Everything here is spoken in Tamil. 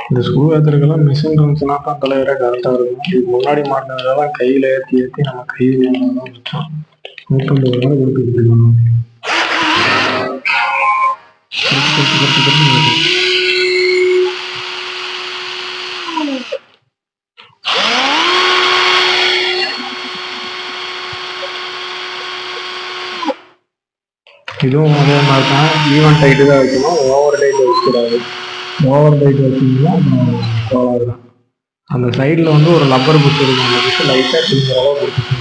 இந்த ஸ்க்ரூ ஏற்றுறதுக்கெல்லாம் மிஷின் இருந்துச்சுன்னா தான் தலைவரே கரெக்டாக இருக்கும். இதுக்கு முன்னாடி மாட்டினதுலாம் கையில் ஏற்றி ஏற்றி நம்ம கையில் தான் வச்சோம். 150 கொடுத்துருக்கோம். இதுவும் அதே மாதிரி தான். ஈவன் டைட்டு தான் வைக்கணும், ஓவர் டைட் வைக்கக்கூடாது. ஓவர் டைட் வச்சிங்கன்னா கோளாறு தான். அந்த சைடில் வந்து ஒரு லப்பர் புஷ் இருக்கும், அந்த புஷ் லைட்டாக கிழிஞ்ச அளவு கொடுத்துட்டு